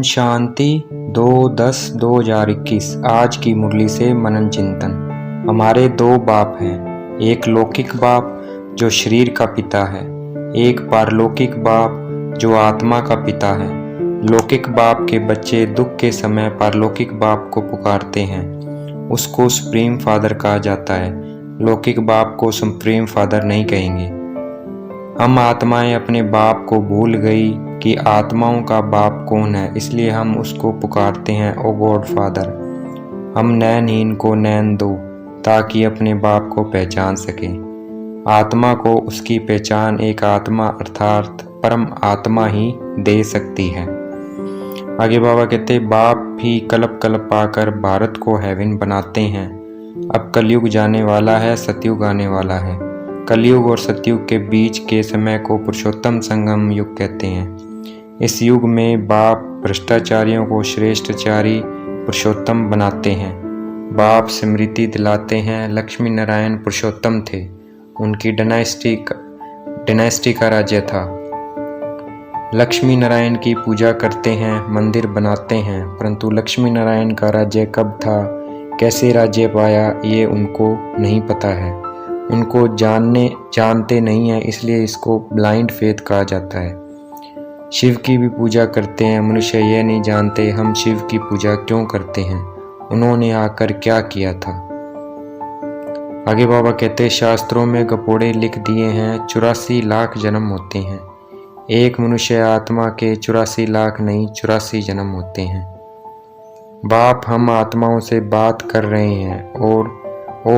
ओम शांति 2/10/2021। आज की मुरली से मनन चिंतन। हमारे दो बाप हैं, एक लौकिक बाप जो शरीर का पिता है, एक पारलौकिक बाप जो आत्मा का पिता है। लौकिक बाप के बच्चे दुख के समय पारलौकिक बाप को पुकारते हैं, उसको सुप्रीम फादर कहा जाता है। लौकिक बाप को सुप्रीम फादर नहीं कहेंगे। हम आत्माएं अपने बाप को भूल गई कि आत्माओं का बाप कौन है, इसलिए हम उसको पुकारते हैं ओ गॉड फादर। हम नैनहीन को नैन दो ताकि अपने बाप को पहचान सके। आत्मा को उसकी पहचान एक आत्मा अर्थात परम आत्मा ही दे सकती है। आगे बाबा कहते बाप भी कलप कलप पाकर भारत को हेवन बनाते हैं। अब कलयुग जाने वाला है, सतयुग आने वाला है। कलयुग और सतयुग के बीच के समय को पुरुषोत्तम संगम युग कहते हैं। इस युग में बाप भ्रष्टाचारियों को श्रेष्ठचारी पुरुषोत्तम बनाते हैं। बाप स्मृति दिलाते हैं लक्ष्मी नारायण पुरुषोत्तम थे, उनकी डायनेस्टी का राज्य था। लक्ष्मी नारायण की पूजा करते हैं, मंदिर बनाते हैं, परंतु लक्ष्मी नारायण का राज्य कब था, कैसे राज्य पाया, ये उनको नहीं पता है। उनको जानते नहीं है, इसलिए इसको ब्लाइंड फेथ कहा जाता है। शिव की भी पूजा करते हैं, मनुष्य ये नहीं जानते हम शिव की पूजा क्यों करते हैं, उन्होंने आकर क्या किया था। आगे बाबा कहते शास्त्रों में गपोड़े लिख दिए हैं 84 लाख जन्म होते हैं। एक मनुष्य आत्मा के 84 लाख नहीं 84 जन्म होते हैं। बाप हम आत्माओं से बात कर रहे हैं और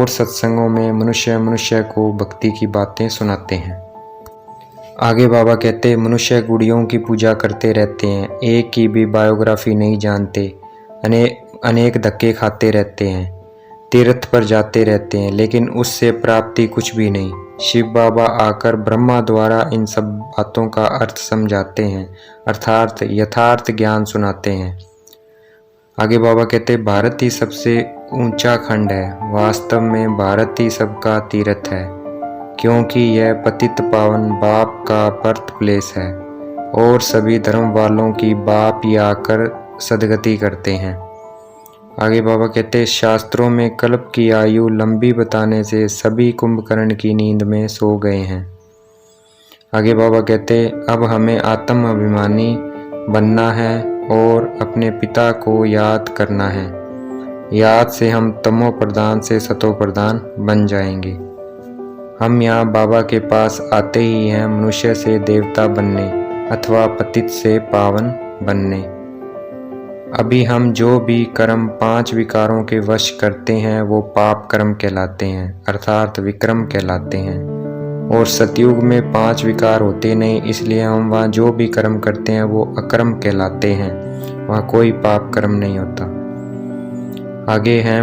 सत्संगों में मनुष्य को भक्ति की बातें सुनाते हैं। आगे बाबा कहते मनुष्य गुड़ियों की पूजा करते रहते हैं, एक की भी बायोग्राफी नहीं जानते, अनेक धक्के खाते रहते हैं, तीर्थ पर जाते रहते हैं, लेकिन उससे प्राप्ति कुछ भी नहीं। शिव बाबा आकर ब्रह्मा द्वारा इन सब बातों का अर्थ समझाते हैं, अर्थात यथार्थ ज्ञान सुनाते हैं। आगे बाबा कहते भारत ही सबसे ऊंचा खंड है। वास्तव में भारत ही सबका तीर्थ है, क्योंकि यह पतित पावन बाप का बर्थ प्लेस है और सभी धर्म वालों की बाप ही आकर सदगति करते हैं। आगे बाबा कहते शास्त्रों में कल्प की आयु लंबी बताने से सभी कुंभकर्ण की नींद में सो गए हैं। आगे बाबा कहते अब हमें आत्म अभिमानी बनना है और अपने पिता को याद करना है। याद से हम तमो प्रधान से सतो प्रधान बन जाएंगे। हम यहाँ बाबा के पास आते ही हैं मनुष्य से देवता बनने अथवा पतित से पावन बनने। अभी हम जो भी कर्म 5 विकारों के वश करते हैं वो पाप कर्म कहलाते हैं, अर्थात विक्रम कहलाते हैं। और सतयुग में 5 विकार होते नहीं, इसलिए हम वहाँ जो भी कर्म करते हैं वो अकर्म कहलाते हैं, वहाँ कोई पाप कर्म नहीं होता। आगे हैं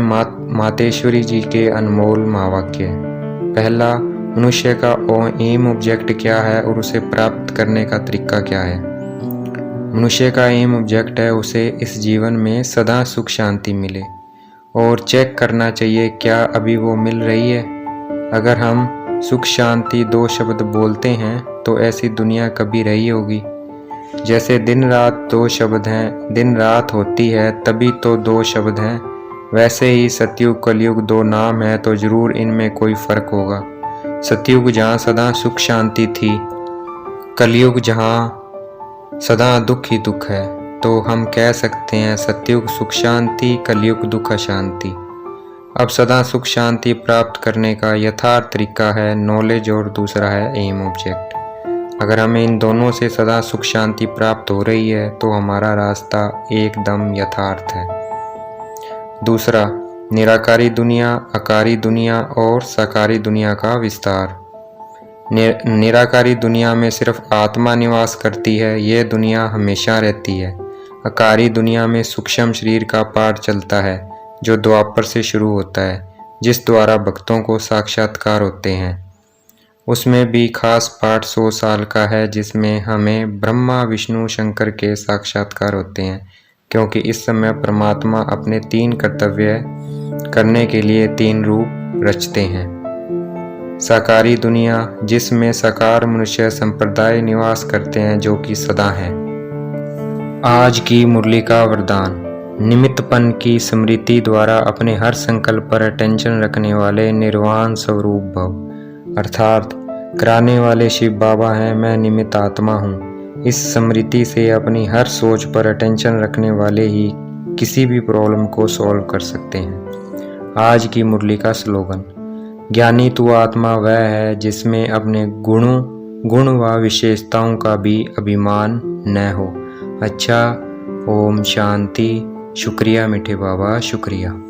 मातेश्वरी जी के अनमोल महावाक्य। पहला, मनुष्य का एम ऑब्जेक्ट क्या है और उसे प्राप्त करने का तरीका क्या है। मनुष्य का एम ऑब्जेक्ट है उसे इस जीवन में सदा सुख शांति मिले और चेक करना चाहिए क्या अभी वो मिल रही है। अगर हम सुख शांति 2 शब्द बोलते हैं तो ऐसी दुनिया कभी रही होगी। जैसे दिन रात 2 शब्द हैं, दिन रात होती है तभी तो 2 शब्द हैं, वैसे ही सतयुग कलयुग 2 नाम है तो जरूर इनमें कोई फर्क होगा। सतयुग जहाँ सदा सुख शांति थी, कलयुग जहाँ सदा दुख ही दुख है, तो हम कह सकते हैं सतयुग सुख शांति, कलयुग दुख अशांति। अब सदा सुख शांति प्राप्त करने का यथार्थ तरीका है नॉलेज और दूसरा है एम ऑब्जेक्ट। अगर हमें इन दोनों से सदा सुख शांति प्राप्त हो रही है तो हमारा रास्ता एकदम यथार्थ है। दूसरा, निराकारी दुनिया, आकारी दुनिया और साकारी दुनिया का विस्तार। निराकारी दुनिया में सिर्फ आत्मा निवास करती है, ये दुनिया हमेशा रहती है। आकारी दुनिया में सूक्ष्म शरीर का पाठ चलता है जो द्वापर से शुरू होता है, जिस द्वारा भक्तों को साक्षात्कार होते हैं। उसमें भी खास पाठ 100 साल का है जिसमें हमें ब्रह्मा विष्णु शंकर के साक्षात्कार होते हैं, क्योंकि इस समय परमात्मा अपने 3 कर्तव्य करने के लिए 3 रूप रचते हैं। साकारी दुनिया, जिसमें साकार मनुष्य संप्रदाय निवास करते हैं जो कि सदा हैं। आज की मुरली का वरदान। निमित्तपन की स्मृति द्वारा अपने हर संकल्प पर अटेंशन रखने वाले निर्वाण स्वरूप भव, अर्थात कराने वाले शिव बाबा हैं। मैं निमित्त आत्मा हूँ। इस स्मृति से अपनी हर सोच पर अटेंशन रखने वाले ही किसी भी प्रॉब्लम को सॉल्व कर सकते हैं। आज की मुरली का स्लोगन। ज्ञानी तू आत्मा वह है जिसमें अपने गुण व विशेषताओं का भी अभिमान न हो। अच्छा, ओम शांति। शुक्रिया मीठे बाबा, शुक्रिया।